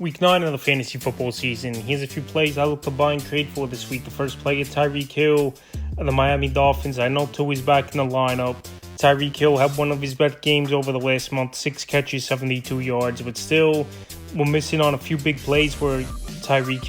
Week 9 of the fantasy football season. Here's a few plays I look to buy and trade for this week. The first play is Tyreek Hill of the Miami Dolphins. I know Tua's back in the lineup. Tyreek Hill had one of his best games over the last month, 6 catches, 72 yards, but still we're missing on a few big plays where Tyreek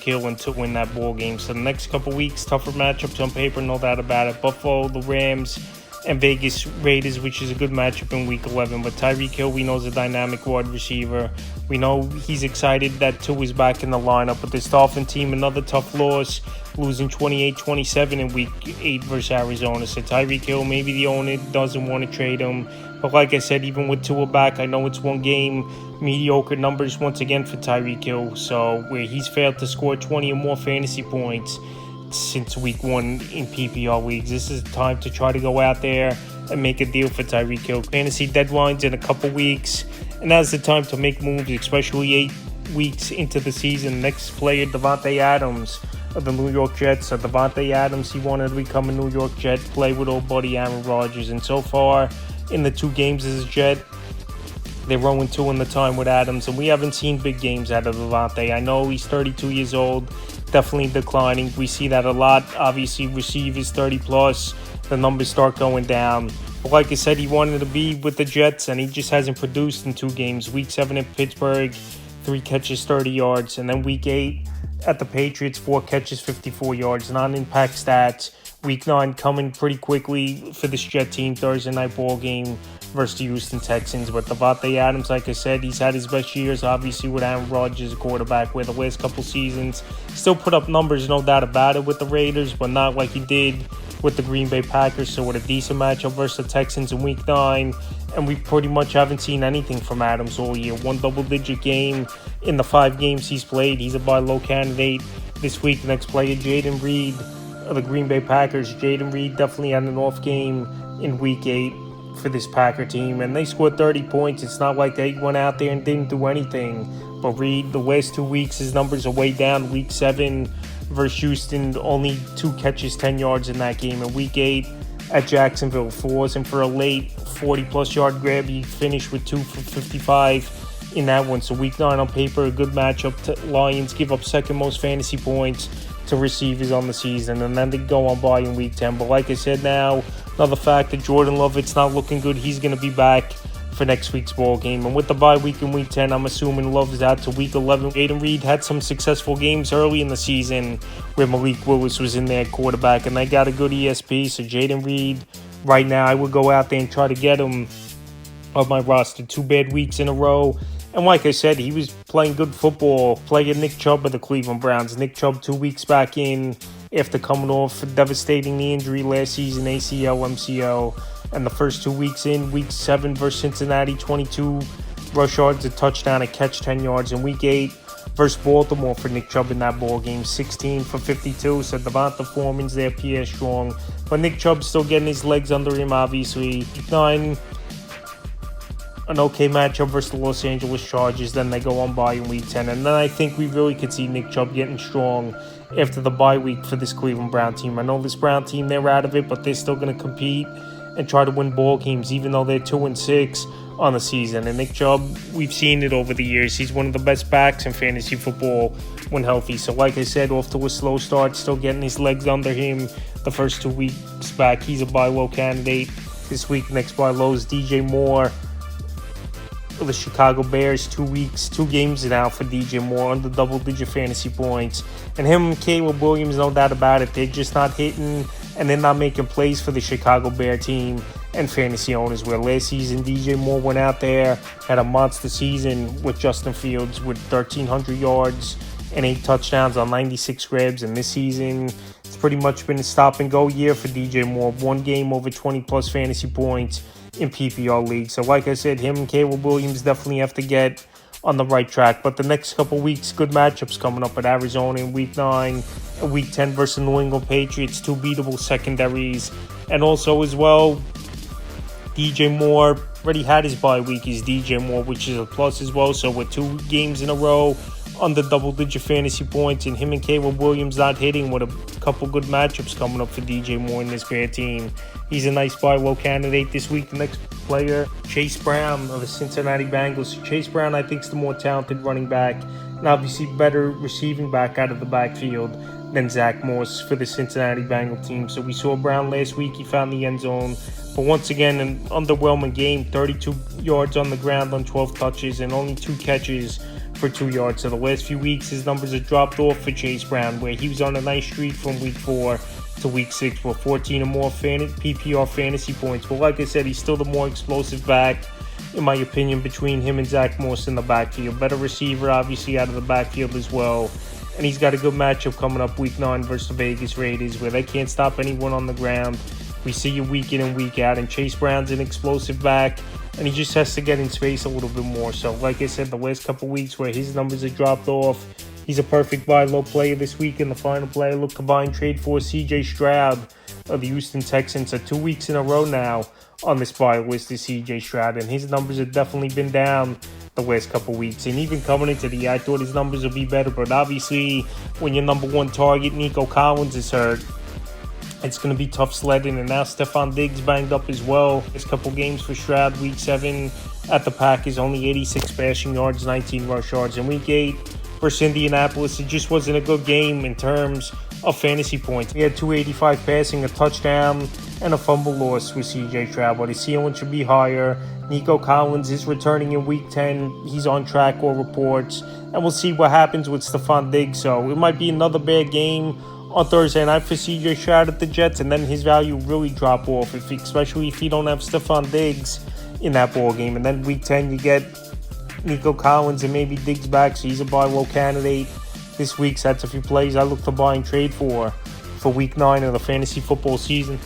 Hill and to win that ball game. So the next couple weeks, tougher matchups on paper, no doubt about it. Buffalo, the Rams, and Vegas Raiders, which is a good matchup in Week 11. But Tyreek Hill, we know, is a dynamic wide receiver. We know he's excited that Tua's back in the lineup. But this Dolphin team, another tough loss, losing 28-27 in Week 8 versus Arizona. So Tyreek Hill, maybe the owner doesn't want to trade him. But like I said, even with Tua back, I know it's one game, mediocre numbers once again for Tyreek Hill. So where he's failed to score 20 or more fantasy points since Week 1 in PPR leagues. This is the time to try to go out there and make a deal for Tyreek Hill. Fantasy deadlines in a couple weeks, and that's the time to make moves, especially 8 weeks into the season. Next player, Davante Adams of the New York Jets. So Davante Adams, he wanted to become a New York Jet, play with old buddy Aaron Rodgers, and so far in the 2 games as a Jet, they're 0-2 in the time with Adams, and we haven't seen big games out of Davante. I know he's 32 years old, definitely declining. We see that a lot. Obviously, receivers 30+, the numbers start going down. But like I said, he wanted to be with the Jets, and he just hasn't produced in 2 games. Week 7 at Pittsburgh, 3 catches, 30 yards. And then Week 8 at the Patriots, 4 catches, 54 yards. Non-impact stats. Week 9 coming pretty quickly for this Jet team. Thursday night ball game versus the Houston Texans. But Davante Adams, like I said, he's had his best years, obviously, with Aaron Rodgers, a quarterback, where the last couple seasons still put up numbers, no doubt about it, with the Raiders, but not like he did with the Green Bay Packers. So with a decent matchup versus the Texans in Week 9, and we pretty much haven't seen anything from Adams all year. 1 double-digit game in the 5 games he's played. He's a buy low candidate this week. Next player, Jayden Reed of the Green Bay Packers. Jayden Reed definitely had an off game in Week 8 for this Packer team, and they scored 30 points. It's not like they went out there and didn't do anything. But Reed, the last 2 weeks, his numbers are way down. Week 7 versus Houston, only 2 catches, 10 yards in that game. In Week 8 at Jacksonville, forcing for a late 40+ yard grab, he finished with 2 for 55 in that one. So Week 9 on paper, a good matchup. Lions give up second most fantasy points to receivers on the season, and then they go on by in Week 10. But like I said, now another fact that Jordan Love, it's not looking good. He's going to be back for next week's ball game. And with the bye week in Week 10, I'm assuming Love is out to Week 11. Jayden Reed had some successful games early in the season where Malik Willis was in there quarterback, and they got a good ESP. So Jayden Reed, right now, I would go out there and try to get him on my roster. 2 bad weeks in a row. And like I said, he was playing good football, playing Nick Chubb of the Cleveland Browns. Nick Chubb 2 weeks back in after coming off a devastating knee injury last season, ACL, MCL. And the first 2 weeks in, Week 7 versus Cincinnati, 22 rush yards, a touchdown, a catch, 10 yards. In Week 8 versus Baltimore for Nick Chubb in that ball game, 16 for 52. So Devonta Foreman's there, Pierre Strong. But Nick Chubb's still getting his legs under him, obviously. Week 9, an okay matchup versus the Los Angeles Chargers. Then they go on bye in Week 10. And then I think we really could see Nick Chubb getting strong after the bye week for this Cleveland Brown team. I know this Brown team, they're out of it, but they're still going to compete and try to win ball games, even though they're 2-6 on the season. And Nick Chubb, we've seen it over the years. He's one of the best backs in fantasy football when healthy. So like I said, off to a slow start, still getting his legs under him the first 2 weeks back. He's a buy low candidate this week. Next buy low is DJ Moore of the Chicago Bears. 2 games now for DJ Moore, under double-digit fantasy points. And him and Caleb Williams, no doubt about it, they're just not hitting, and they're not making plays for the Chicago Bear team and fantasy owners. Where last season, DJ Moore went out there, had a monster season with Justin Fields with 1,300 yards and 8 touchdowns on 96 grabs. And this season, it's pretty much been a stop-and-go year for DJ Moore. 1 game over 20+ fantasy points in PPR league. So like I said, him and Caleb Williams definitely have to get on the right track. But the next couple weeks, good matchups coming up at Arizona in Week 9 and Week 10 versus New England Patriots, 2 beatable secondaries. And also as well, DJ Moore already had his bye week. He's DJ Moore, which is a plus as well. So with 2 games in a row under double-digit fantasy points, and him and Caleb Williams not hitting with a couple good matchups coming up for DJ Moore in this Bear team. He's a nice buy low candidate this week. The next player, Chase Brown of the Cincinnati Bengals. Chase Brown, I think, is the more talented running back and obviously better receiving back out of the backfield than Zach Moss for the Cincinnati Bengals team. So we saw Brown last week. He found the end zone. But once again, an underwhelming game. 32 yards on the ground on 12 touches and only 2 catches for 2 yards. So the last few weeks, his numbers have dropped off for Chase Brown, where he was on a nice streak from week 4 to week 6 with 14 or more PPR fantasy points. But like I said, he's still the more explosive back, in my opinion, between him and Zach Moss in the backfield. Better receiver, obviously, out of the backfield as well. And he's got a good matchup coming up week 9 versus the Vegas Raiders, where they can't stop anyone on the ground. We see you week in and week out, and Chase Brown's an explosive back, and he just has to get in space a little bit more. So, like I said, the last couple weeks where his numbers have dropped off, he's a perfect buy low player this week. In the final play, look combined trade for CJ Stroud of the Houston Texans. So 2 weeks in a row now on this buy list is CJ Stroud, and his numbers have definitely been down the last couple weeks. And even coming into the year, I thought his numbers would be better, but obviously when your number one target, Nico Collins, is hurt, it's going to be tough sledding. And now Stephon Diggs banged up as well. This couple games for Stroud. Week 7 at the Packers, only 86 passing yards, 19 rush yards. In week 8 versus Indianapolis, it just wasn't a good game in terms of fantasy points. He had 285 passing, a touchdown, and a fumble loss with CJ Stroud, but his ceiling should be higher. Nico Collins is returning in week 10. He's on track, all reports, and we'll see what happens with Stephon Diggs. So it might be another bad game on Thursday night for CJ Stroud at the Jets, and then his value really drop off, especially if you don't have Stephon Diggs in that ball game. And then week 10 you get Nico Collins and maybe Diggs back, so he's a buy low candidate this week. So that's a few plays I look to buy and trade for week 9 of the fantasy football season.